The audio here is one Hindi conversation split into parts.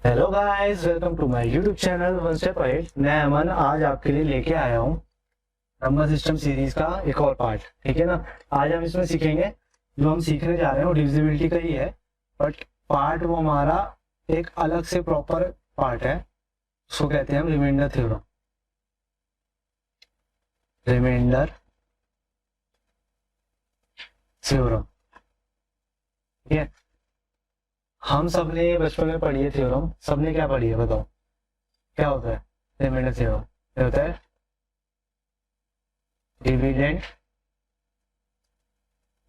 Hello guys, welcome to my YouTube channel one step ahead. मैं अमन आज आपके लिए लेके आया हूँ नंबर सिस्टम सीरीज का एक और पार्ट। ठीक है ना। आज हम इसमें सीखेंगे, जो हम सीखने जा रहे हैं वो डिविजिबिलिटी का ही है, बट पार्ट वो हमारा एक अलग से प्रॉपर पार्ट है। उसको कहते हैं हम रिमाइंडर थ्योरम। रिमाइंडर थ्योरम, ठीक है। हम सबने ये बचपन में पढ़ी है थ्योरम। सबने क्या पढ़ी है बताओ, क्या होता है रिमाइंडर थ्योरम? क्या होता है? डिविडेंड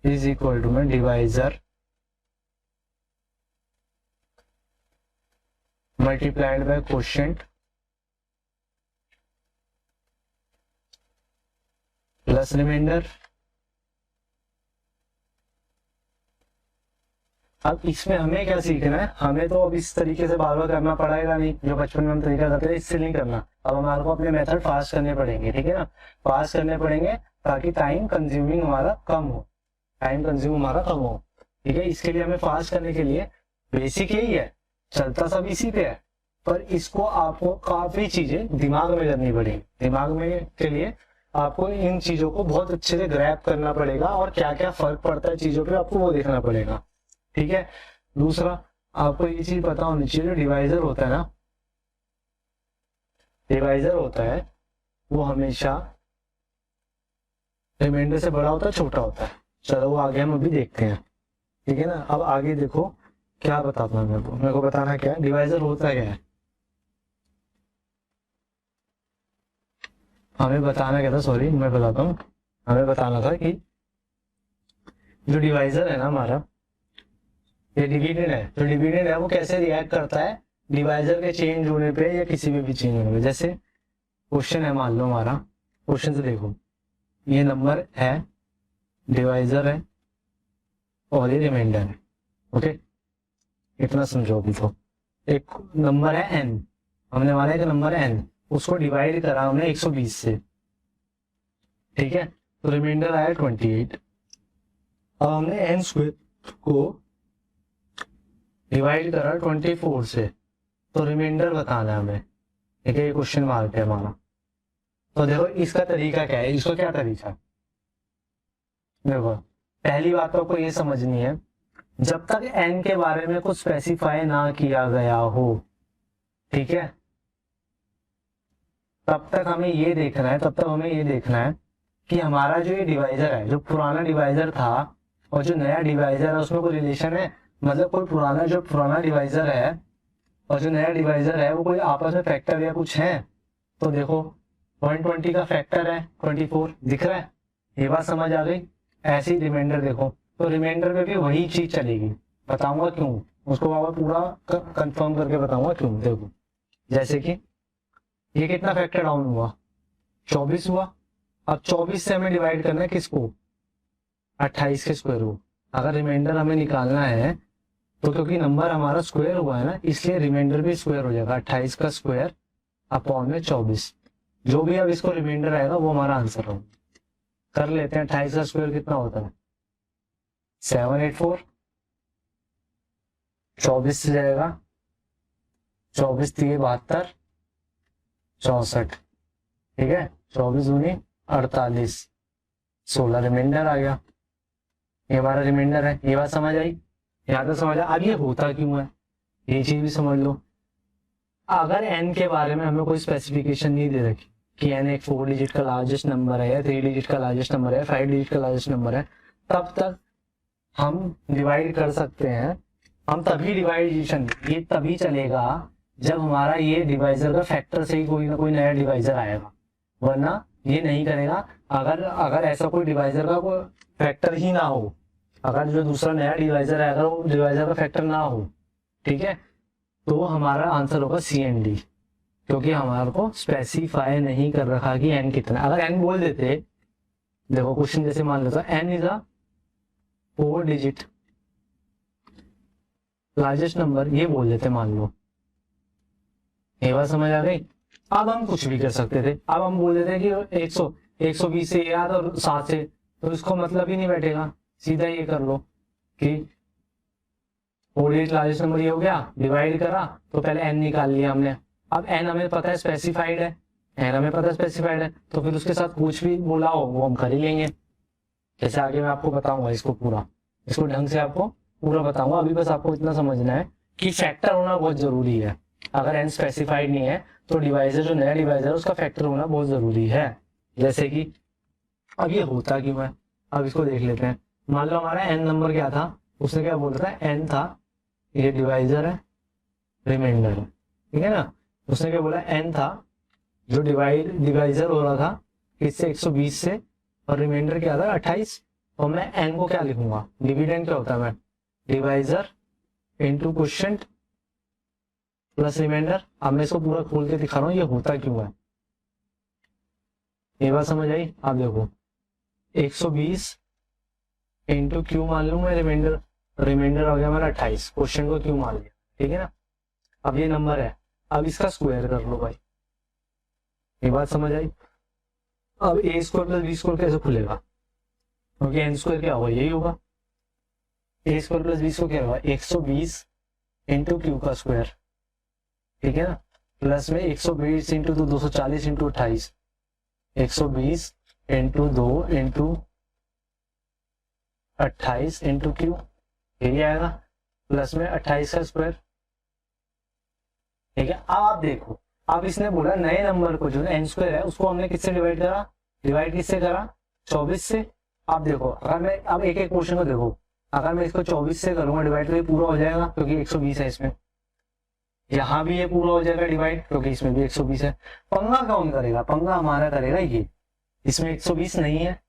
इज इक्वल टू में divisor multiplied by quotient plus remainder. अब इसमें हमें क्या सीखना है? हमें तो अब इस तरीके से बार बार करना पड़ेगा नहीं, जो बचपन में हम तरीका करते थे इससे नहीं करना। अब हमारे को अपने मेथड फास्ट करने पड़ेंगे, ठीक है ना। फास्ट करने पड़ेंगे ताकि टाइम कंज्यूमिंग हमारा कम हो, टाइम कंज्यूम हमारा कम हो। ठीक है, इसके लिए हमें फास्ट करने के लिए बेसिक यही है, चलता सब इसी पे है, पर इसको आपको काफी चीजें दिमाग में करनी पड़ेगी। दिमाग में के लिए आपको इन चीजों को बहुत अच्छे से ग्रैब करना पड़ेगा, और क्या क्या फर्क पड़ता है चीजों पे आपको वो देखना पड़ेगा। ठीक है। दूसरा, आपको ये चीज पता होनी चाहिए, जो डिवाइजर होता है ना, डिवाइजर होता है वो हमेशा रिमाइंडर से बड़ा होता है, छोटा होता है। चलो वो आगे हम अभी देखते हैं, ठीक है ना। अब आगे देखो क्या बताता हूँ मेरे को बताना क्या है, डिवाइजर होता क्या है हमें बताना क्या था। सॉरी, मैं बताता हूँ। हमें बताना था कि जो डिवाइजर है ना हमारा, ये डिविडेंड है। जो डिविडेंड है वो कैसे रिएक्ट करता है डिवाइजर के चेंज होने पे या किसी भी चेंज होने पे। जैसे क्वेश्चन है, मान लो हमारा क्वेश्चन से देखो, ये नंबर है, डिवाइजर है और ये रिमाइंडर है। ओके, इतना समझो अभी तो। एक नंबर है n, हमने माना एक नंबर है n, उसको डिवाइड करा हमने 120 से, ठीक है। तो रिमाइंडर आया 28। अब हमने n स्क्वायर को डिवाइड करा 24 से, तो रिमाइंडर बताना है हमें। ठीक है, ये क्वेश्चन मार्क है हमारा। तो देखो इसका तरीका क्या है, इसको क्या तरीका है। देखो पहली बात तो आपको ये समझनी है, जब तक n के बारे में कुछ स्पेसिफाई ना किया गया हो, ठीक है, तब तक हमें ये देखना है, तब तक हमें ये देखना है कि हमारा जो ये डिवाइजर है, जो पुराना डिवाइजर था और जो नया डिवाइजर है उसमें कोई रिलेशन है। मतलब कोई पुराना, जो पुराना डिवाइजर है और जो नया डिवाइजर है वो कोई आपस में फैक्टर या कुछ है। तो देखो 120 का फैक्टर है 24, दिख रहा है। ये बात समझ आ गई। ऐसे ही रिमाइंडर देखो, तो रिमाइंडर में भी वही चीज चलेगी। बताऊंगा क्यों, उसको बाबा पूरा कंफर्म करके बताऊंगा क्यों। देखो जैसे कि ये कितना फैक्टर डाउन हुआ, 24 हुआ। अब 24 से हमें डिवाइड करना है किसको, 28 के स्क्वायर को। अगर रिमाइंडर हमें निकालना है तो क्योंकि नंबर हमारा स्क्वायर हुआ है ना, इसलिए रिमाइंडर भी स्क्वायर हो जाएगा। 28 का स्क्वायर अपॉन में 24, जो भी अब इसको रिमाइंडर आएगा वो हमारा आंसर होगा। कर लेते हैं। 28 का स्क्वायर कितना होता है, 784। 24 से जाएगा 24 3 72 64, ठीक है। 24 दूनी 48, 16 रिमाइंडर आ गया। ये हमारा रिमाइंडर है। ये बात समझ आई, यहाँ तक समझ आ। अब ये होता क्यों है ये चीज भी समझ लो। अगर n के बारे में हमें कोई स्पेसिफिकेशन नहीं दे रखी कि n एक 4 डिजिट का लार्जेस्ट नंबर है या 3 डिजिट का लार्जेस्ट नंबर है, 5 डिजिट का लार्जेस्ट नंबर है, तब तक हम डिवाइड कर सकते हैं। हम तभी डिवाइडेशन, ये तभी चलेगा जब हमारा ये डिवाइजर का फैक्टर से ही कोई ना कोई नया डिवाइजर आएगा, वरना ये नहीं करेगा। अगर ऐसा कोई डिवाइजर का कोई फैक्टर ही ना हो, अगर जो दूसरा नया डिवाइजर है अगर वो डिवाइजर का फैक्टर ना हो, ठीक है, तो हमारा आंसर होगा सी एंड डी, क्योंकि हमारे को स्पेसिफाई नहीं कर रखा कि n कितना। अगर n बोल देते, देखो क्वेश्चन जैसे मान लेता n is a 4 digit largest number, ये बोल देते मान लो। ये बात समझ आ गई। अब हम कुछ भी कर सकते थे। अब हम बोल देते कि 120 से याद और 7 से, तो इसको मतलब ही नहीं बैठेगा। सीधा ये कर लो कि 48 लार्जेस्ट नंबर ये हो गया, डिवाइड करा तो पहले n निकाल लिया हमने। अब n हमें पता है स्पेसिफाइड है, n हमें पता है स्पेसिफाइड है, तो फिर उसके साथ कुछ भी बोला हो वो हम कर ही लेंगे। जैसे आगे मैं आपको बताऊंगा इसको पूरा, इसको ढंग से आपको पूरा बताऊंगा। अभी बस आपको इतना समझना है कि फैक्टर होना बहुत जरूरी है। अगर n स्पेसिफाइड नहीं है तो डिवाइजर, जो नया डिवाइजर है उसका फैक्टर होना बहुत जरूरी है। जैसे कि अब ये होता क्यों है, अब इसको देख लेते हैं। मान लो हमारा n नंबर क्या था, उसने क्या बोला था, n था, ये डिवाइजर है, रिमाइंडर है, ठीक है ना। उसने क्या बोला, n था जो डिवाइजर हो रहा था इससे 120 से, और रिमाइंडर क्या था 28। और मैं n को क्या लिखूंगा, डिविडेंड क्या होता है, मैं divisor into quotient plus remainder. अब मैं इसको पूरा खोल के दिखा रहा हूँ ये होता क्यों है, ये बात समझ आई। आप देखो 120 इंटू क्यू मान लू मैं, रिमाइंडर हो गया मेरा 28, क्वेश्चन को क्यू मान लिया, ठीक है ना। अब ये नंबर है, अब इसका स्क्वायर कर लो भाई, ये बात समझ आई। अब ए स्क्वायर प्लस बी स्क्वायर कैसे खुलेगा, क्योंकि एन स्क्वायर क्या होगा, यही होगा। ए स्क्वायर प्लस बी स्क्वायर क्या होगा, 120 इंटू क्यू का स्क्वायर, ठीक है ना, प्लस में 120 into 240 into 28, 120 into 2 into 28 into Q, यही आएगा, प्लस में 28 का स्क्वायर, ठीक है। अब आप देखो, अब इसने बोला नए नंबर को जो एन स्क्वायर है उसको हमने किससे डिवाइड करा, डिवाइड किससे करा, 24 से। आप देखो, अगर मैं अब एक एक क्वेश्चन को देखो, अगर मैं इसको 24 से करूंगा डिवाइड तो ये पूरा हो जाएगा क्योंकि 120 है इसमें, यहाँ भी ये पूरा हो जाएगा डिवाइड क्योंकि इसमें भी 120 है। पंगा कौन करेगा, पंगा हमारा करेगा ये, इसमें 120 नहीं है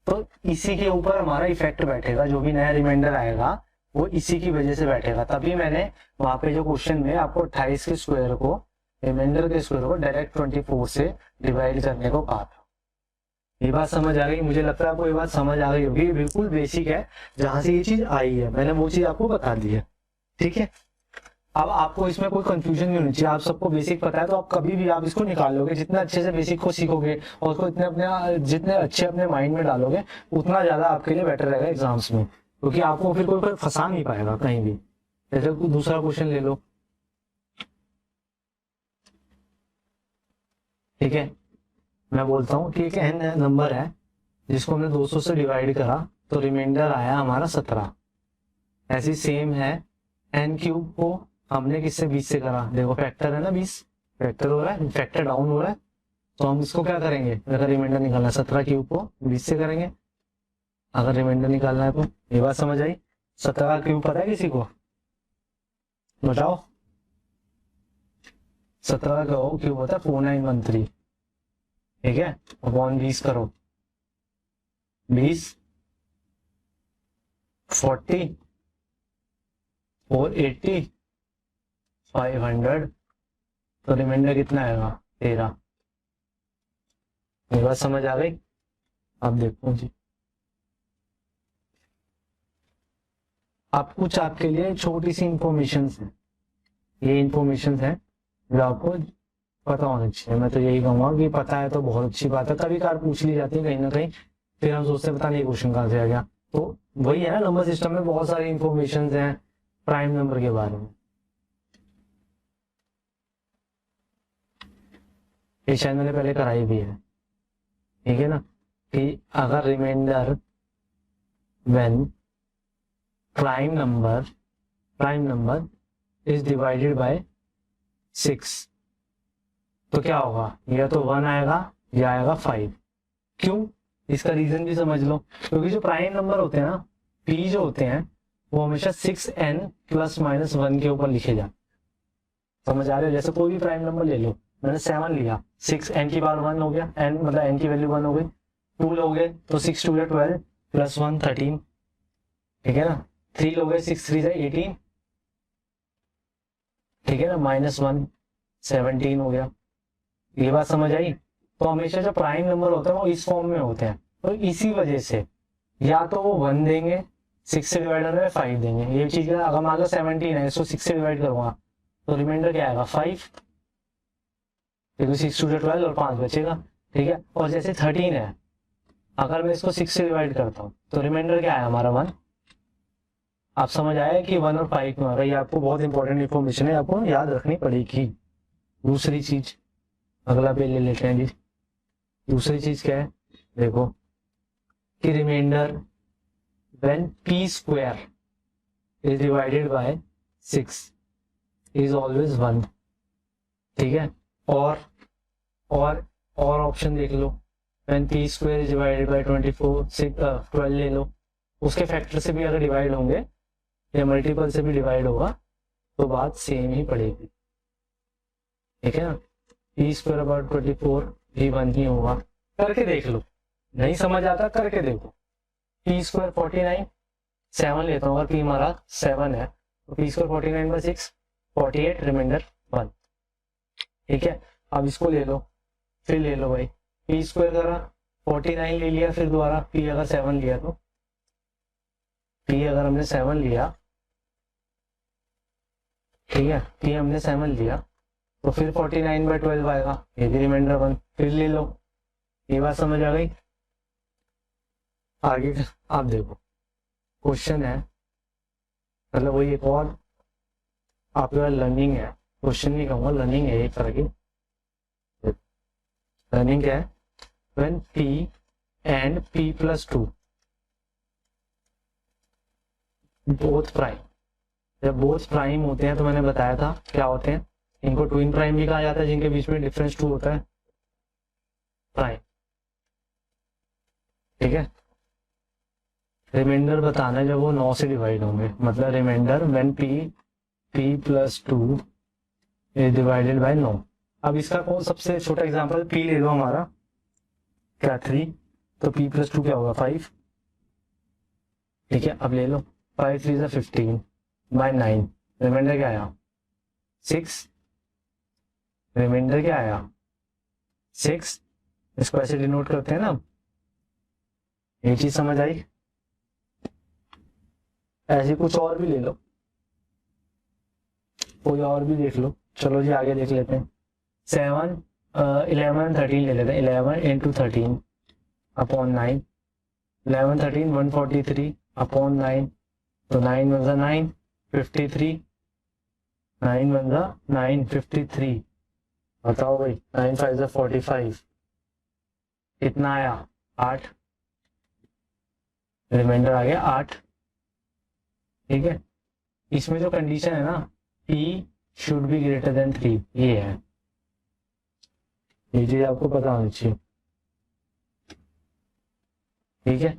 तो इसी के ऊपर हमारा इफेक्ट बैठेगा, जो भी नया रिमाइंडर आएगा वो इसी की वजह से बैठेगा। तभी मैंने वहां पे जो क्वेश्चन में आपको 28 के स्क्वायर को, रिमाइंडर के स्क्वायर को डायरेक्ट 24 से डिवाइड करने को कहा था। ये बात समझ आ गई, मुझे लगता है आपको ये बात समझ आ गई होगी, बिल्कुल बेसिक है, जहां से ये चीज आई है मैंने वो चीज आपको बता दी है, ठीक है। अब आपको इसमें कोई कंफ्यूजन नहीं होनी चाहिए, आप सबको बेसिक पता है तो आप कभी भी आप इसको निकाल लोगे, जितना अच्छे से बेसिक को सीखोगे और उसको जितने अच्छे अपने माइंड में डालोगे उतना ज्यादा आपके लिए बेटर रहेगा एग्जाम्स में, क्योंकि आपको फिर कोई फंसा नहीं पाएगा कहीं भी। जैसे दूसरा क्वेश्चन ले लो, ठीक है, मैं बोलता हूँ कि एक n नंबर है जिसको हमने 200 से डिवाइड करा तो रिमाइंडर आया हमारा 17। ऐसी सेम है n क्यूब को हमने किससे 20 से करा, देखो फैक्टर है ना, 20 फैक्टर हो रहा है, फैक्टर डाउन हो रहा है, तो हम इसको क्या करेंगे, अगर रिमाइंडर निकालना है 17 क्यूब को 20 से करेंगे, अगर रिमाइंडर निकालना है तो। ये बात समझ आई। 17 क्यूब पता है किसी को, बताओ। 17 का क्यूब होता है 4913, ठीक है, अपॉन 20 करो, 20 40 480 500, तो रिमाइंडर कितना आएगा 13। ये बात समझ आ गई। अब देखो जी, अब कुछ आपके लिए छोटी सी इंफॉर्मेशन है, ये इंफॉर्मेशन है जो आपको पता होना चाहिए। मैं तो यही कहूंगा कि पता है तो बहुत अच्छी बात है, कभी कार पूछ ली जाती है कहीं ना कहीं, फिर हम सोचते हैं पता नहीं क्वेश्चन कहाँ से आ गया। तो वही है ना, नंबर सिस्टम में बहुत सारी इंफॉर्मेशन हैं प्राइम नंबर के बारे में, ये शायद मैंने पहले कराई भी है, ठीक है ना, कि अगर remainder when prime number is divided by 6 तो क्या होगा, या तो 1 आएगा या आएगा 5। क्यों, इसका रीजन भी समझ लो, क्योंकि जो प्राइम नंबर होते हैं ना, पी जो होते हैं वो हमेशा 6n प्लस माइनस 1 के ऊपर लिखे जाते, समझ आ रहे हो। जैसे कोई भी प्राइम नंबर ले लो, मैंने 7 लिया, 6n की पावर 1 हो गया, n मतलब n की वैल्यू 1 हो गई, 2 लोगे तो 6 2 12 प्लस 1 13, ठीक है ना, 3 लोगे 6 3 18, ठीक है ना, माइनस 1 17 हो गया। ये बात समझ आई। तो हमेशा जो प्राइम नंबर होते हैं वो इस फॉर्म में होते हैं, तो इसी वजह से या तो वो 1 देंगे, 6 से डिवाइड में 5 देंगे, ये चीज है। अगर मान लो 17 है, इसको 6 से डिवाइड करूंगा तो रिमाइंडर क्या आएगा 5, क्योंकि 6 2 12 और 5 बचेगा, ठीक है। और जैसे 13 है, अगर मैं इसको 6 से डिवाइड करता हूँ तो रिमाइंडर क्या है हमारा 1, आप समझ आया कि 1 और 5 में आ रहा है, ये आपको बहुत इंपॉर्टेंट इन्फॉर्मेशन है, आपको याद रखनी पड़ेगी। दूसरी चीज अगला पेज ले लेते हैं जी। दूसरी चीज क्या है, देखो कि reminder when p square is divided by 6 is always 1। ठीक है, और ऑप्शन देख लो, when p square is divided by 12 ले लो, उसके फैक्टर से भी अगर डिवाइड होंगे या मल्टीपल से भी डिवाइड होगा तो बात सेम ही पड़ेगी। ठीक है ना, p स्क्वायर अबाउट 24 भी 1 ही होगा। करके देख लो, नहीं समझ आता करके देखो। p स्क्वायर 49, 7 लेता हूँ, अगर p हमारा 7 है तो p स्क्वायर 49 बाय 6 48, रिमाइंडर 1। ठीक है, अब इसको ले लो, फिर ले लो भाई, p स्क्वायर करा 49 ले लिया, फिर दोबारा p अगर 7 लिया तो p अगर हमने 7 लिया, ठीक है, p हमने 7 लिया तो फिर 49 बाय 12 आएगा, ये भी रिमाइंडर 1। फिर ले लो, ये बात समझ आ गई। आगे आप देखो, क्वेश्चन है, मतलब वही एक और आपका लर्निंग है, क्वेश्चन नहीं कहूंगा, लर्निंग है एक तरह की। लर्निंग क्या है, when p and p plus 2 both prime, जब बोथ प्राइम होते हैं तो मैंने बताया था क्या होते हैं, इनको ट्विन प्राइम भी कहा जाता है, जिनके बीच में डिफरेंस 2 होता है, प्राइम। ठीक है, रिमाइंडर बताना है जब वो 9 से डिवाइड होंगे, मतलब remainder when p plus 2 is divided by 9। अब इसका कौन सबसे छोटा एग्जांपल, p ले लो हमारा क्या 3, तो p प्लस 2 क्या होगा 5। ठीक है, अब ले लो 5 3 is 15 बाय 9, रिमाइंडर क्या आया 6, रिमाइंडर क्या आया 6। इसको ऐसे डिनोट करते हैं ना, ये चीज समझ आई। ऐसे कुछ और भी ले लो, कोई और भी देख लो। चलो जी आगे देख लेते हैं, 7 11 13 ले लेते हैं, 11 इंटू 13 अपॉन 9, 11 13 143 अपॉन 9, तो 9 वन जा 9 53, 9 वन जा 9 53, बताओ भाई 9 5 जा 45, कितना आया 8, रिमाइंडर आ गया 8। ठीक है, इसमें जो कंडीशन है ना, p should be greater than 3, ये है, ये चीज आपको पता होनी चाहिए। ठीक है,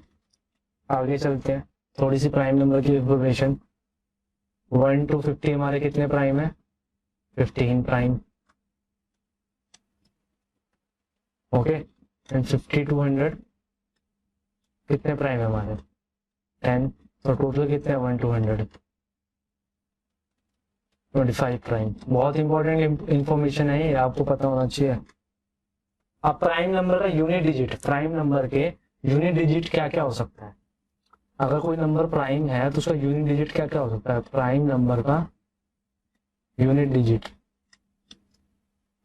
आगे चलते हैं, थोड़ी सी प्राइम नंबर की इंफॉर्मेशन। 1 to 50 हमारे कितने प्राइम है, 15 प्राइम। ओके, एंड 50 to 100 कितने प्राइम है हमारे 10, तो टोटल कितने हैं 1 to 100 25 प्राइम। बहुत इंपॉर्टेंट इंफॉर्मेशन है ये, आपको पता होना चाहिए। अब प्राइम नंबर का यूनिट डिजिट, प्राइम नंबर के यूनिट डिजिट क्या क्या हो सकता है, अगर कोई नंबर प्राइम है तो उसका यूनिट डिजिट क्या क्या हो सकता है, प्राइम नंबर का यूनिट डिजिट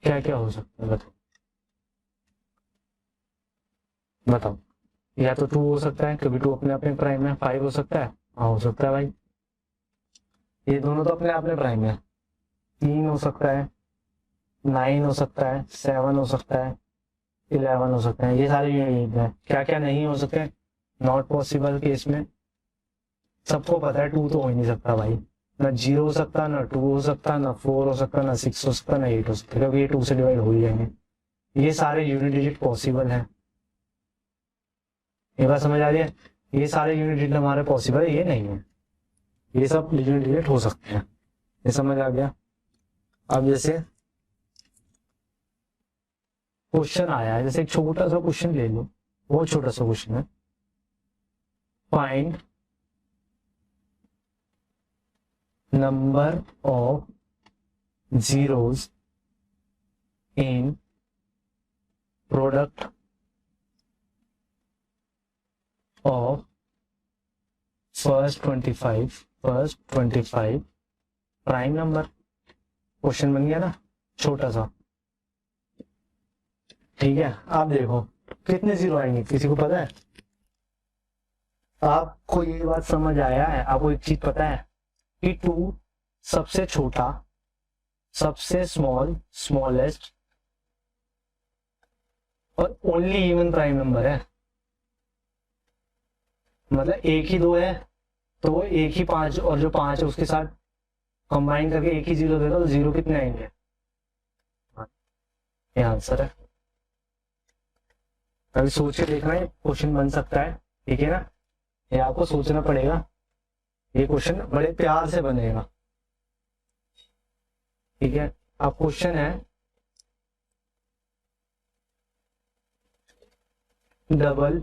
क्या क्या हो सकता है, बताओ। या तो 2 हो सकता है, कभी 2 अपने आप में प्राइम है, 5 हो सकता है, हाँ हो सकता है भाई, ये दोनों तो अपने आप में प्राइम है, 3 हो सकता है, 9 हो सकता है, 7 हो सकता है, 11 हो सकता है, ये सारे यूनिट है। क्या क्या नहीं हो सकते, नॉट पॉसिबल केस में सबको पता है 2 तो हो ही नहीं सकता भाई, ना 0 हो सकता, ना 2 हो सकता, ना 4 हो सकता, ना 6 हो सकता, ना 8 हो सकता, क्योंकि ये 2 से डिवाइड हो ही जाएंगे। ये सारे यूनिट डिजिट पॉसिबल है, ये बात समझ आ रही है, ये सारे यूनिट डिजिट हमारे पॉसिबल है, ये नहीं है, ये सब यूनिट डिजिट हो सकते हैं, ये समझ आ गया। अब जैसे क्वेश्चन आया है, जैसे एक छोटा सा क्वेश्चन ले लो, बहुत छोटा सा क्वेश्चन है, find number of zeros in product of first 25 prime number. Question बन गया ना छोटा सा, ठीक है। आप देखो कितने जीरो आएंगे, किसी को पता है, आपको ये बात समझ आया है? आपको एक चीज पता है कि 2 सबसे छोटा, सबसे स्मॉलेस्ट और ओनली इवन प्राइम नंबर है। मतलब एक ही 2 है तो वो एक ही 5, और जो 5 है उसके साथ कंबाइन करके एक ही 0 देगा, तो 0 कितने आएंगे? ये आंसर है। अभी सोच के देखना, है क्वेश्चन बन सकता है, ठीक है ना? ये आपको सोचना पड़ेगा, ये क्वेश्चन बड़े प्यार से बनेगा, ठीक है? अब क्वेश्चन है double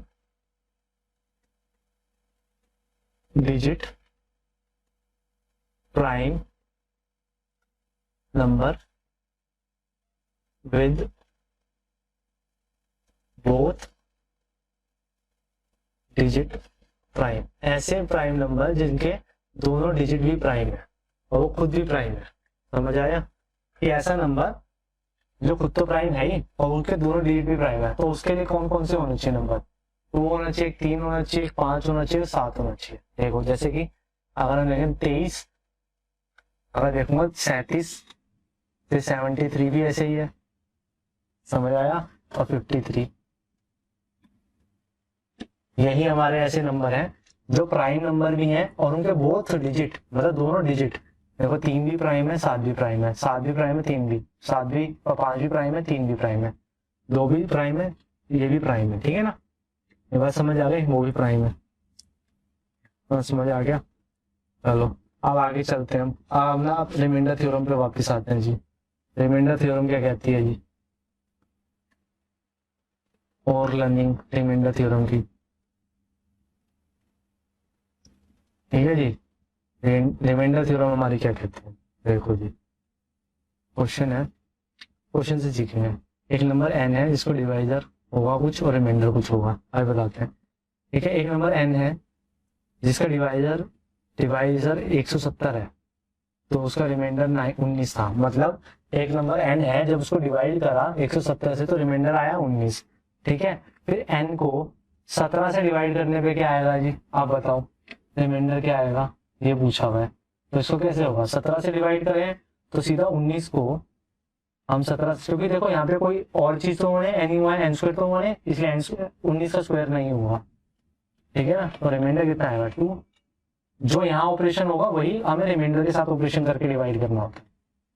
digit prime number with both digit prime. ऐसे प्राइम नंबर जिनके दोनों डिजिट भी प्राइम है और वो खुद भी प्राइम है। समझ आया? कि ऐसा नंबर जो खुद तो प्राइम है ही और उनके दोनों डिजिट भी प्राइम है, तो उसके लिए कौन कौन से होने चाहिए नंबर? 2 होना चाहिए, 3 होना चाहिए, 5 होना चाहिए, 7 होना चाहिए। देखो जैसे कि अगर हम देखें 23, अगर देखूंगा 37, फिर 73 भी ऐसे ही है। समझ आया? और 53, यही हमारे ऐसे नंबर हैं जो प्राइम नंबर भी हैं और उनके बोथ डिजिट, मतलब दोनों डिजिट। देखो 3 भी प्राइम है, 7 भी प्राइम है, 7 भी प्राइम है, 3 भी, 7 भी और 5 भी प्राइम है, 3 भी प्राइम है, 2 भी प्राइम है, ये भी प्राइम है। ठीक है ना? ये बात समझ आ गई? वो भी प्राइम है। तो समझ आ गया? चलो अब आगे चलते हैं हम। अब ना आप रिमाइंडर थ्योरम पे वापस आते हैं जी। रिमाइंडर थ्योरम क्या कहती है जी? और लर्निंग रिमाइंडर थ्योरम की, ठीक है जी। रिमाइंडर थ्योरम हमारी क्या कहते हैं? देखो जी, क्वेश्चन है, क्वेश्चन से सीखेंगे। एक नंबर n है जिसको डिवाइजर होगा कुछ और रिमाइंडर कुछ होगा। आगे बताते हैं। ठीक है, एक नंबर n है जिसका डिवाइजर 170 है, तो उसका रिमाइंडर 19 था। मतलब एक नंबर n है, जब उसको डिवाइड करा 170 से तो रिमाइंडर आया 19। ठीक है, फिर n को 17 से डिवाइड करने पे क्या आएगा जी? आप बताओ, रिमाइंडर क्या आएगा? ये पूछा हुआ है। तो इसको कैसे होगा? 17 से डिवाइड करें तो सीधा 19 को हम 17, क्योंकि देखो यहाँ पे कोई और चीज तो होने, एन हुआ है, एन स्क्वायर तो होने, इसलिए 19 का स्क्वायर नहीं हुआ। ठीक है ना? तो रिमाइंडर कितना आएगा? 2। जो यहाँ ऑपरेशन होगा वही हमें रिमाइंडर के साथ ऑपरेशन करके डिवाइड करना होता है।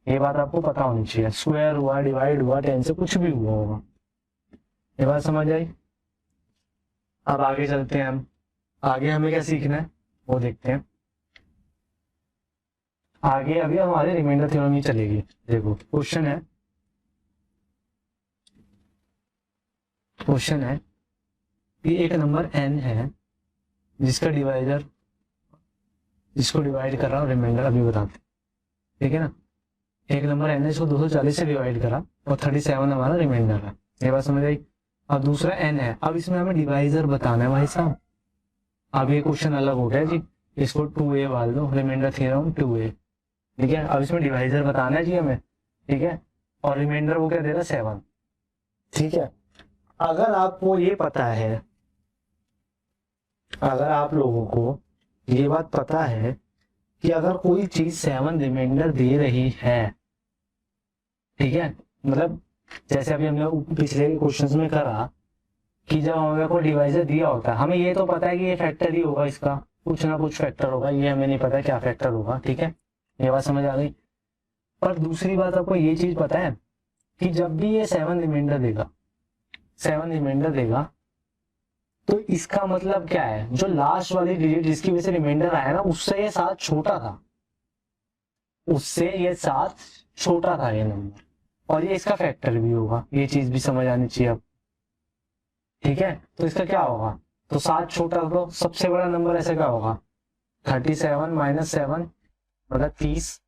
ये बात आपको पता होनी चाहिए। स्क्वायर हुआ, डिवाइड हुआ, 10 से कुछ भी हुआ होगा। ये बात समझ आई? अब आगे चलते हैं हम। आगे हमें क्या सीखना है वो देखते हैं। आगे अभी हमारे रिमाइंडर थ्योरम ही चलेगी। देखो क्वेश्चन है कि एक नंबर n है जिसका डिवाइजर, जिसको डिवाइड कर रहा हूँ, रिमाइंडर अभी बताते हैं। ठीक है ना? एक नंबर n है जिसको 240 से डिवाइड करा और 37 हमारा रिमाइंडर है। ये बात समझ आई? अब दूसरा n है, अब इसमें हमें डिवाइजर बताना है भाई साहब। अब ये क्वेश्चन अलग हो गया जी, इसको 2a डाल दो, रिमाइंडर थ्योरम 2a। ठीक है, अब इसमें डिवाइजर बताना है जी हमें। ठीक है, और रिमाइंडर वो क्या दे रहा है? 7। ठीक है, अगर आपको ये पता है, अगर आप लोगों को ये बात पता है कि अगर कोई चीज 7 रिमाइंडर दे रही है, ठीक है, मतलब जैसे अभी हमने पिछले क्वेश्चंस में करा कि जब हमें को डिवाइजर दिया होता है, हमें ये तो पता है कि ये फैक्टर ही होगा, इसका कुछ ना कुछ फैक्टर होगा, ये हमें नहीं पता क्या फैक्टर होगा। ठीक है, ये बात समझ आ गई? पर दूसरी बात आपको ये चीज पता है कि जब भी ये 7 रिमाइंडर देगा, 7 रिमाइंडर देगा, तो इसका मतलब क्या है? जो लास्ट वाली डिजिट जिसकी वजह से रिमाइंडर आया ना, उससे ये 7 छोटा था, उससे ये 7 छोटा था ये नंबर, और ये इसका फैक्टर भी होगा। ये चीज भी समझ आनी चाहिए अब। ठीक है, तो इसका क्या होगा? तो 7 छोटा, तो सबसे बड़ा नंबर ऐसे क्या होगा? 37 माइनस 7 मतलब 30।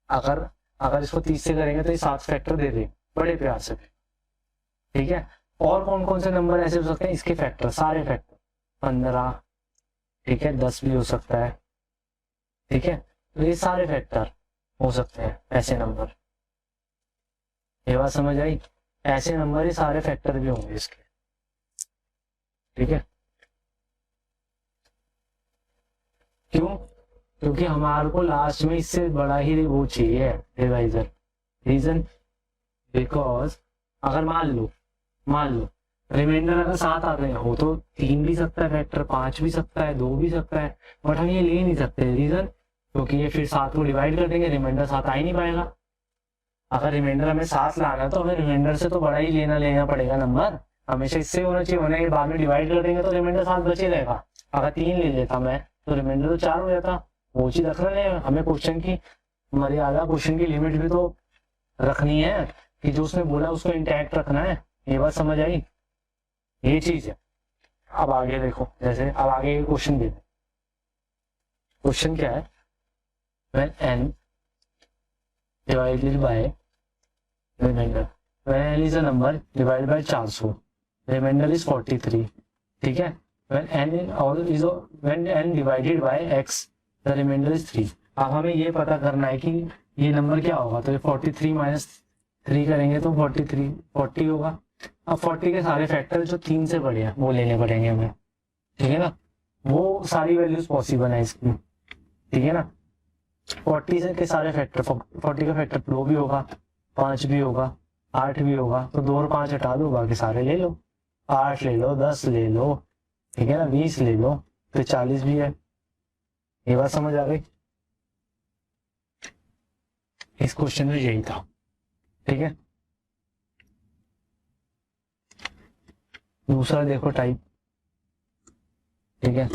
अगर अगर इसको 30 से करेंगे तो ये 7 फैक्टर दे देंगे बड़े प्यार से। ठीक है, और कौन कौन से नंबर ऐसे हो सकते हैं? इसके फैक्टर, सारे फैक्टर, 15, ठीक है, 10 भी हो सकता है। ठीक है, तो ये सारे फैक्टर हो सकते हैं ऐसे नंबर। ये बात समझ आई? ऐसे नंबर ही सारे फैक्टर भी होंगे इसके। ठीक है, क्यों? क्योंकि हमारे को लास्ट में इससे बड़ा ही वो चाहिए डिवाइजर। रीजन, बिकॉज अगर मान लो रिमाइंडर अगर 7 आते हैं, हो तो 3 भी सकता है फैक्टर, 5 भी सकता है, 2 भी सकता है, बट हम ये ले नहीं सकते। रीजन, क्योंकि ये फिर 7 को डिवाइड कर देंगे, रिमाइंडर 7 आ ही नहीं पाएगा। अगर रिमाइंडर हमें 7 लाना है तो हमें रिमाइंडर से तो बड़ा ही लेना पड़ेगा नंबर, हमेशा इससे होना चाहिए, होने के बाद में डिवाइड कर देंगे तो रिमाइंडर 7 बचे रहेगा। अगर 3 ले लेता मैं तो रिमाइंडर तो 4 हो जाता। वो चीज रखना है हमें, क्वेश्चन की मर्यादा, क्वेश्चन की लिमिट भी तो रखनी है कि जो उसने बोला उसको इंटैक्ट रखना है। ये बात समझ आई? ये चीज है। अब आगे देखो, जैसे अब आगे क्वेश्चन देते। क्वेश्चन क्या है? when n divided by remainder, when n is a number divided by 400, remainder is 43, ठीक है। when n divided by x, the remainder is 3। अब हमें ये पता करना है कि ये नंबर क्या होगा, तो ये 43 माइनस 3 करेंगे तो 40 होगा। अब 40 के सारे फैक्टर जो 3 से बड़े हैं वो लेने पड़ेंगे हमें, ठीक है ना। वो सारी वैल्यूज पॉसिबल है इसकी, ठीक है ना। 40 से के सारे फैक्टर, 40 का फैक्टर 2 भी होगा, 5 भी होगा, 8 भी होगा, तो 2 और 5 हटा दो, बाकी सारे ले लो। 8 ले लो, 10 ले लो, ठीक है ना, 20 ले लो, फिर 40 भी है। ये बात समझ आ गई? इस क्वेश्चन में यही था, ठीक है। दूसरा देखो टाइप, ठीक है।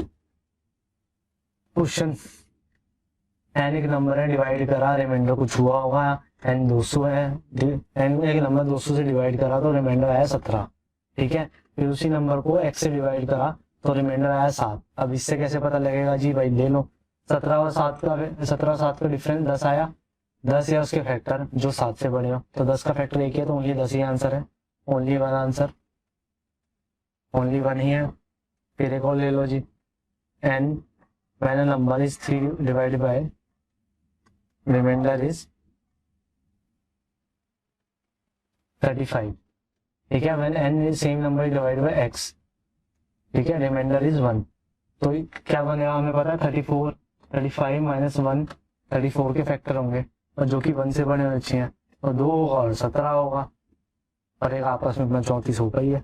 क्वेश्चन, n एक नंबर है, डिवाइड करा, रिमाइंडर कुछ हुआ होगा, n 200 है, n एक नंबर 200 से डिवाइड करा तो रिमाइंडर आया 17, ठीक है। फिर उसी नंबर को x से डिवाइड करा तो रिमाइंडर आया 7। अब इससे कैसे पता लगेगा जी? भाई ले लो, 17 और 7 का डिफरेंस 10 आया, 10 या उसके फैक्टर जो 7 से बड़े हो, तो 10 का फैक्टर एक है तो ओनली 10 ही आंसर है, only one answer, only one ही है। फिर एक और ले लो जी, n when a number is 3 divided by remainder is 35, ठीक है। when n is same number divided by x, ठीक है, remainder is 1, तो क्या बनेगा हमें पता है, 34, 35 माइनस 1, 34 के फैक्टर होंगे और जो कि 1 से बड़े होने चाहिए, और 2 होगा और 17 होगा, और एक आपस में अपना 34 होगा ही है,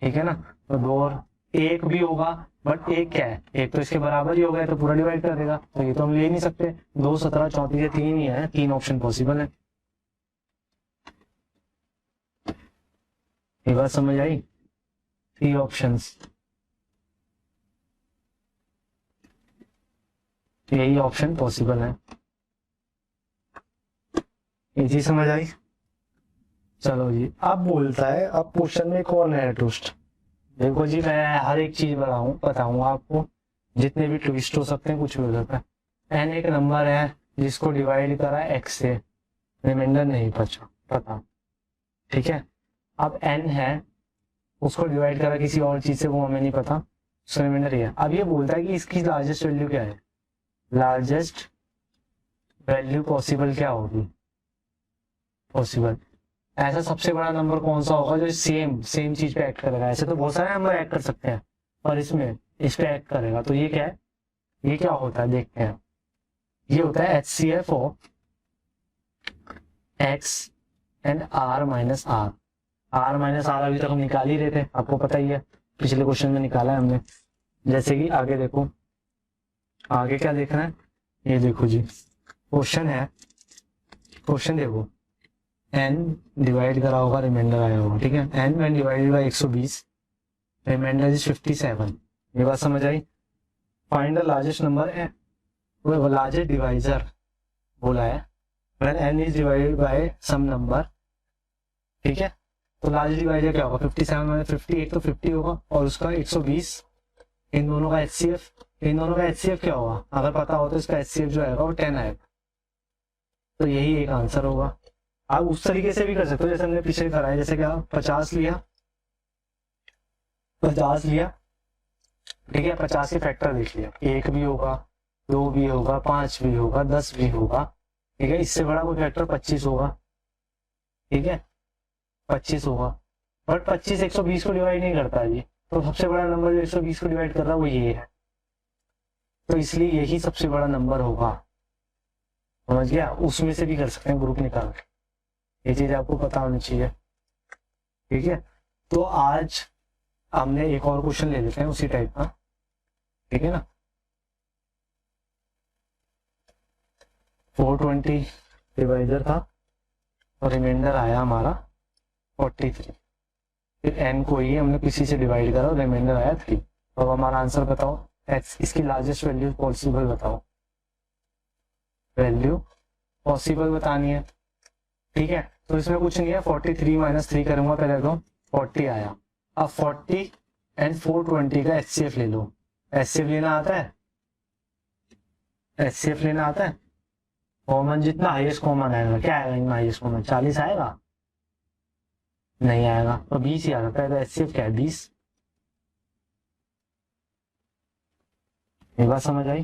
ठीक है ना। तो 2 और 1 भी होगा, बट एक क्या है, एक तो इसके बराबर ही हो गया तो पूरा डिवाइड कर देगा, तो ये तो हम ले नहीं सकते। 2, 17, 34 ये 3 ही है, 3 ऑप्शन पॉसिबल है। ये बात समझ आई? 3 ऑप्शंस, यही ऑप्शन पॉसिबल है। ये चीज समझ आई? चलो जी, अब बोलता है, अब क्वेश्चन में एक और नया ट्विस्ट। देखो जी, मैं हर एक चीज बताऊंगा आपको, जितने भी ट्विस्ट हो सकते हैं, कुछ भी हो सकता है। n एक नंबर है जिसको डिवाइड करा x से, रिमाइंडर नहीं पता, ठीक है। अब n है, उसको डिवाइड करा किसी और चीज से, वो हमें नहीं पता, उसका रिमाइंडर ये है। अब ये बोलता है कि इसकी लार्जेस्ट वैल्यू क्या है, लार्जेस्ट वैल्यू पॉसिबल क्या होगी, पॉसिबल ऐसा सबसे बड़ा नंबर कौन सा होगा जो सेम चीज पे एक्ट करेगा। ऐसे तो बहुत सारे नंबर एक्ट कर सकते हैं, और इसमें इस पे एक्ट करेगा, तो ये क्या है, ये क्या होता है देखते हैं। ये होता है HCF of x and r minus r। r minus r अभी तक हम निकाल ही रहे थे, आपको पता ही है, पिछले क्वेश्चन में निकाला है हमने। जैसे कि आगे देखो, आगे क्या देखना है, ये देखो जी, क्वेश्चन है, क्वेश्चन देखो, n डिवाइड करा होगा, रिमाइंडर आया होगा, ठीक है। n when divided by 120, remainder is 57। ये बात समझ आई? फाइंड द लार्जेस्ट नंबर, वो लार्जेस्ट डिवाइजर बोला है, when n is divided by some number, ठीक है। तो लार्जेस्ट डिवाइजर क्या होगा, 57 माइनस 50, एक तो 50 होगा और उसका 120, इन दोनों का HCF क्या होगा, अगर पता हो तो इसका HCF जो आएगा वो 10 आएगा, तो यही एक आंसर होगा। आप उस तरीके से भी कर सकते हो जैसे हमने पीछे करा है, जैसे क्या 50 लिया, ठीक है, 50 के फैक्टर देख लिया, 1 भी होगा, 2 भी होगा, 5 भी होगा, 10 भी होगा, ठीक है। इससे बड़ा कोई फैक्टर 25 होगा, ठीक है, 25 होगा, बट 25 120 को डिवाइड नहीं करता है जी, तो सबसे बड़ा नंबर जो 120 को डिवाइड कर रहा है वो ये है, तो इसलिए यही सबसे बड़ा नंबर होगा, समझ गया। उसमें से भी कर सकते हैं ग्रुप निकाल के, ये चीज आपको पता होनी चाहिए, ठीक है। तो आज हमने एक और क्वेश्चन ले लेते हैं उसी टाइप का, ठीक है ना। 420 डिवाइजर था और रिमाइंडर आया हमारा 43, फिर n को ही हमने किसी से डिवाइड करा और रिमाइंडर आया 3। तो अब हमारा आंसर बताओ, इसकी लार्जेस्ट वैल्यू पॉसिबल बताओ, वैल्यू पॉसिबल बतानी है, ठीक है। तो इसमें कुछ नहीं है, 43 माइनस 3 करूंगा पहले तो 40 आया। अब 40 एंड 420 का HCF ले लो। HCF लेना आता है, HCF लेना आता है। कॉमन जितना हाईएस्ट कॉमन आएगा, क्या आएगा इनमें हाईएस्ट कॉमन, 40 आएगा, नहीं आएगा, तो 20 ही आ सकता है। तो HCF क्या है, 20। ये बात समझ आई,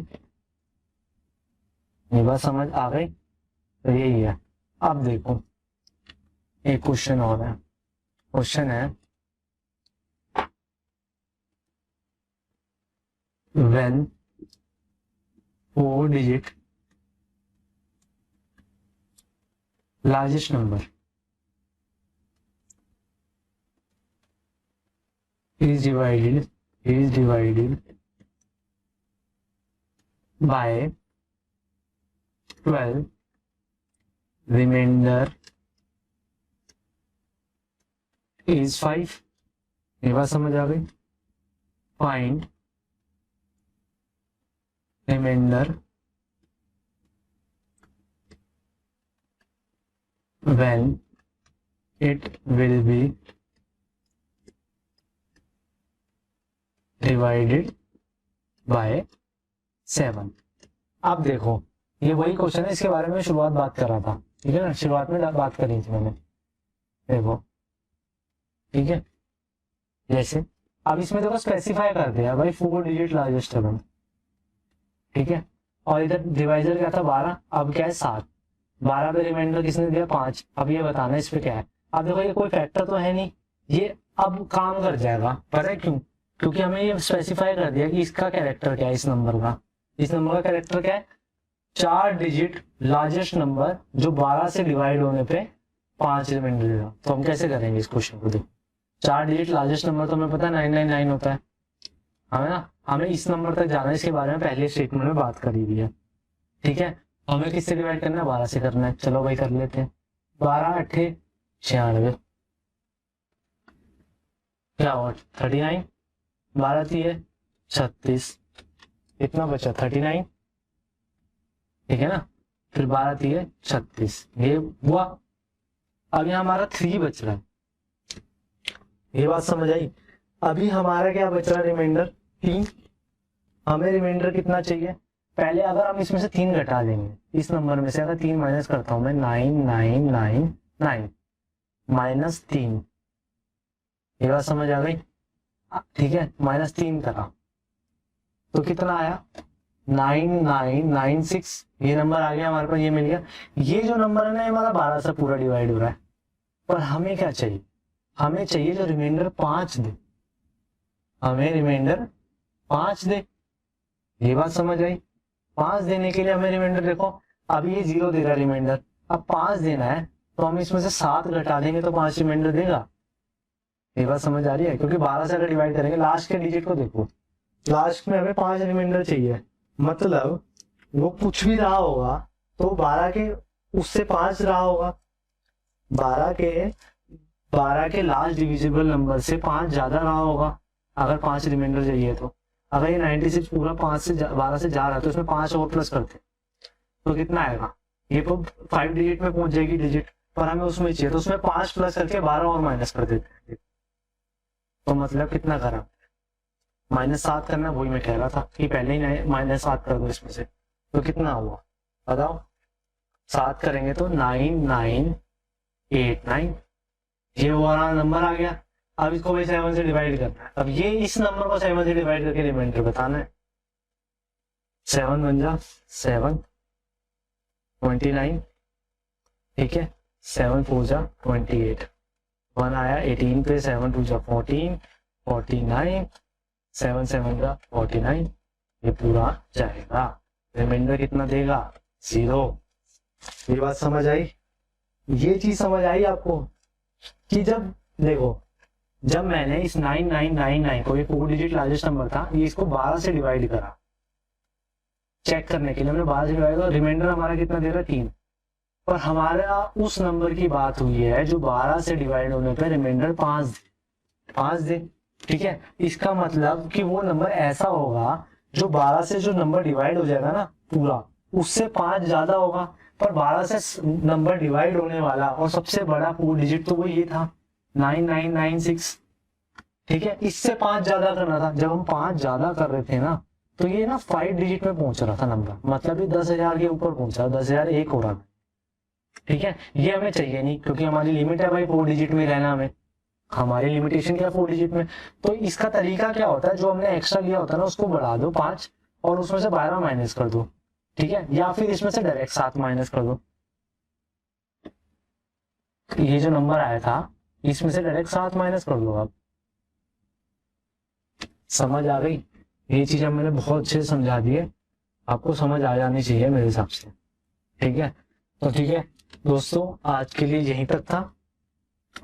ये बात समझ आ गई, तो यही है। अब देखो एक क्वेश्चन और है, क्वेश्चन है when 4 digit largest number is divided by 12, remainder is 5। ये बात समझ आ गई। Find remainder when it will be divided by 7। अब देखो ये वही क्वेश्चन है, इसके बारे में शुरुआत बात कर रहा था, ठीक है ना, शुरुआत में बात करी थी मैंने, देखो ठीक है। जैसे अब इसमें देखो स्पेसिफाई कर दिया भाई 4 डिजिट लार्जेस्ट है, ठीक है। और इधर डिवाइजर क्या था 12, अब क्या है 7। 12 पे रिमाइंडर किसने दिया 5। अब ये बताना इस पे क्या है। अब देखो ये कोई फैक्टर तो है नहीं, ये अब काम कर जाएगा, पता है क्यों, क्योंकि हमें ये स्पेसिफाई कर दिया कि इसका कैरेक्टर क्या है, इस नंबर का, इस नंबर का कैरेक्टर क्या है, 4 डिजिट लार्जेस्ट नंबर जो 12 से डिवाइड होने पे 5 रिमाइंडर देगा। तो हम कैसे करेंगे इस क्वेश्चन को, देखो 4 डिजिट लार्जेस्ट नंबर तो हमें पता है 999 होता है, हमें ना, हमें इस नंबर तक जाना है, इसके बारे में पहले स्टेटमेंट में बात करी हुई है, ठीक है। हमें किससे डिवाइड करना है, 12 से करना है, चलो भाई कर लेते हैं। 12 8 96, क्या हुआ 39, 12 3 36, कितना बचा 39, ठीक है ना। फिर 12 3 36, ये हुआ। अब यहाँ हमारा 3 बच रहा है, ये बात समझ आई। अभी हमारा क्या बच रहा है, रिमाइंडर 3। हमें रिमाइंडर कितना चाहिए, पहले अगर हम इसमें से 3 घटा देंगे, इस नंबर में से अगर 3 माइनस करता हूं मैं, 9999 माइनस 3, ये बात समझ आ गई, ठीक है। माइनस 3 करा तो कितना आया 9996, ये नंबर आ गया हमारे पास, ये मिल गया। ये जो नंबर है ना, ये हमारा 12 से पूरा डिवाइड हो रहा है, पर हमें क्या चाहिए, हमें चाहिए जो रिमाइंडर 5 दे, हमें रिमाइंडर 5 दे, ये बात समझ आई। 5 देने के लिए हमें रिमाइंडर, देखो अभी ये 0 दे रहा है रिमाइंडर, अब 5 देना है तो हम इसमें से 7 घटा देंगे तो 5 रिमाइंडर देगा, ये बात समझ आ रही है। क्योंकि 12 से अगर डिवाइड करेंगे, लास्ट के डिजिट को देखो, लास्ट में हमें 5 रिमाइंडर चाहिए, मतलब वो कुछ भी रहा होगा तो 12 के उससे 5 रहा होगा, 12 के लास्ट डिविजिबल नंबर से 5 ज्यादा रहा होगा अगर 5 रिमाइंडर चाहिए तो। अगर ये 96 पूरा 12 से जा रहा है तो इसमें 5 और प्लस करते तो कितना आएगा, ये तो 5 डिजिट में पहुंच जाएगी डिजिट, पर हमें उसमें चाहिए तो उसमें 5 प्लस करके 12 और माइनस कर देते हैं। तो मतलब कितना करा, -7 करना, वही मैं कह रहा था कि पहले ही -7 कर दो इसमें से, तो कितना हुआ बताओ। 7 करेंगे तो 9989, ये वाला नंबर आ गया। अब इसको भाई 7 से डिवाइड करना है, अब ये इस नंबर को 7 से डिवाइड करके रिमाइंडर बताना है। 7 बन जा 7 29, ठीक है, 7 4 जा 28, 1 आया 18 पे, 7 2 जा 14, 49, 7 7 जा 49, ये पूरा जाएगा, रिमाइंडर कितना देगा 0। ये बात समझ आई, ये चीज समझ आई आपको कि जब देखो, जब मैंने इस 9999 को, ये 4 डिजिट लार्जेस्ट नंबर था, ये इसको 12 से डिवाइड करा चेक करने के लिए, हमने 12 से डिवाइड करा, रिमाइंडर हमारा कितना दे रहा है 3, पर हमारा उस नंबर की बात हुई है जो 12 से डिवाइड होने पर रिमाइंडर 5 दे। ठीक है, इसका मतलब कि वो नंबर ऐसा होगा जो 12 से जो नंबर डिवाइड हो जाएगा ना पूरा, उससे 5 ज्यादा होगा, पर 12 से नंबर डिवाइड होने वाला और सबसे बड़ा 4 डिजिट तो वो ये था 9996। ठीक है, इससे 5 ज्यादा करना था, जब हम 5 ज्यादा कर रहे थे ना तो ये ना 5 डिजिट में पहुंच रहा था नंबर, मतलब ये 10,000 के ऊपर पहुंचा, 10,001 हो रहा था। ठीक है, ये हमें चाहिए नहीं क्योंकि हमारी लिमिट है भाई 4 डिजिट में रहना, हमें हमारी लिमिटेशन क्या 4 डिजिट में। तो इसका तरीका क्या होता है, जो हमने एक्स्ट्रा लिया होता है ना उसको बढ़ा दो 5 और उसमें से 12 माइनस कर दो। ठीक है, या फिर इसमें से डायरेक्ट 7 माइनस कर दो, ये जो नंबर आया था इसमें से डायरेक्ट 7 माइनस कर दो। आप समझ आ गई, ये चीज मैंने बहुत अच्छे से समझा दी है, आपको समझ आ जानी चाहिए मेरे हिसाब से। ठीक है, तो ठीक है दोस्तों, आज के लिए यहीं तक था।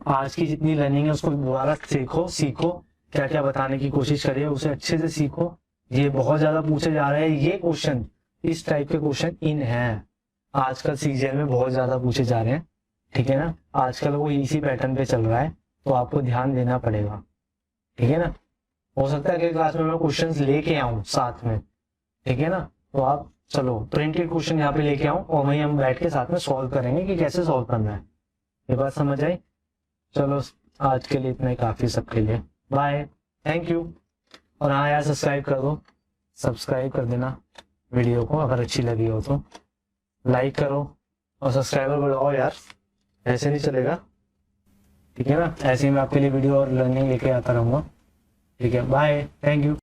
आज की जितनी लर्निंग है उसको दोबारा सीखो, क्या क्या बताने की कोशिश करिए, उसे अच्छे से सीखो। ये बहुत ज्यादा पूछे जा रहे हैं, ये क्वेश्चन, इस टाइप के क्वेश्चन इन है आजकल सीजीएल में बहुत ज्यादा पूछे जा रहे हैं। ठीक है ना, आजकल वो इसी पैटर्न पे चल रहा है, तो आपको ध्यान देना पड़ेगा। ठीक है ना, हो सकता है अगली क्लास में मैं क्वेश्चंस लेके आऊं साथ में। ठीक है ना, तो आप चलो प्रिंटेड क्वेश्चन यहाँ पे लेके आऊं और वहीं हम बैठ के साथ में सॉल्व करेंगे कि कैसे सॉल्व करना है। ये बात समझ आई? चलो आज के लिए इतना ही काफी, सबके लिए बाय, थैंक यू। और हाँ यार, सब्सक्राइब कर दो, सब्सक्राइब कर देना वीडियो को, अगर अच्छी लगी हो तो लाइक करो और सब्सक्राइबर बढ़ाओ यार, ऐसे नहीं चलेगा। ठीक है ना, ऐसे ही मैं आपके लिए वीडियो और लर्निंग लेके आता रहूंगा। ठीक है, बाय, थैंक यू।